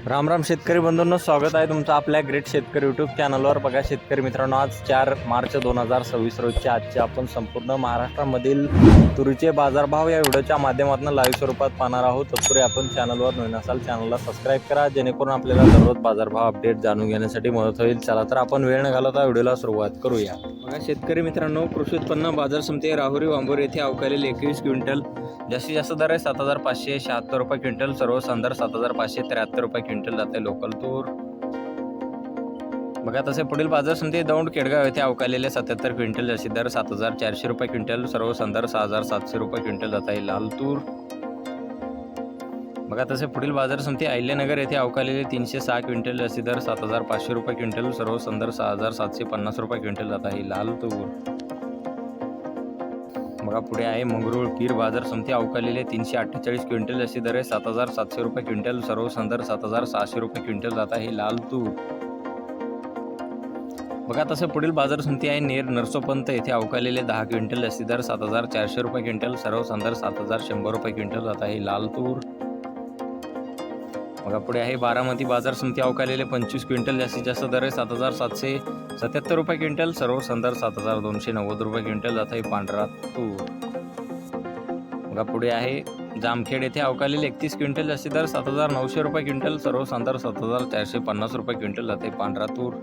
राम राम शेतकरी बंधूंनो, स्वागत आहे तुमचं आपल्या ग्रेट शेतकरी यूट्यूब चॅनलवर। बघा शेतकरी मित्रांनो, आज 4 मार्च 2026 रोजचे आजचे आपण संपूर्ण महाराष्ट्रामधील तुरीचे बाजारभाव या व्हिडिओच्या माध्यमातून लाईव्ह स्वरूपात पाहणार आहोत। तत्पूर्वी आपण चॅनलवर नवीन असाल चॅनलला सबस्क्राईब करा, जेणेकरून आपल्याला दररोज बाजारभाव अपडेट जाणून घेण्यासाठी मदत होईल। चला तर आपण वेळ न घालवता व्हिडिओला सुरुवात करूया। बघा शेतकरी मित्रांनो, कृषी उत्पन्न बाजार समिती राहुरी वांबोर येथे अवकालेले 21 क्विंटल जास्तीत जास्त दर आहे 7,576 रुपये क्विंटल, सर्वसाधारण दर 7,573 रुपये क्विंटल जाते लोकल तूर। बघा तसे पुढील बाजार समिती दौंड केडगाव येथे अवकालेले 77 क्विंटल जास्तीत दर 7,400 रुपये क्विंटल, सर्वसाधारण दर 6,700 रुपये क्विंटल जात आहे लाल तूर। बघा तसे पुढील बाजार समिती अहिल्यानगर येथे अवकालेले 306 क्विंटल जास्तीत दर 7,500 रुपये क्विंटल, सर्वसाधारण दर 6,750 रुपये क्विंटल जात आहे लाल तूर। बघा पुढे आहे मंगरुळ पीर बाजार समिती अवकालेले 348 क्विंटल जास्तीत दर 7,700 रुपये क्विंटल, सर्वसाधारण दर 7,600 रुपये क्विंटल जात आहे लाल तूर। बघा तसे पुढील बाजार समिती आहे नेर नरसोपंत येथे अवकालेले 10 क्विंटल जास्तीत दर 7,400 रुपये क्विंटल, सर्वसाधारण दर 7,100 रुपये क्विंटल जात आहे लाल तूर। बघा पुढे आहे बारामती बाजार समिती अवकालेले 25 क्विंटल जास्तीत जास्त दर 7,777 रुपये क्विंटल, सर्वसाधारण दर 7,290 रुपये क्विंटल जात आहे पांढरा तूर। बघा पुढे आहे जामखेड येथे अवकालेले 31 क्विंटल जास्तीत दर 7,900 रुपये क्विंटल, सर्वसाधारण दर 7,450 रुपये क्विंटल जात आहे पांढरा तूर।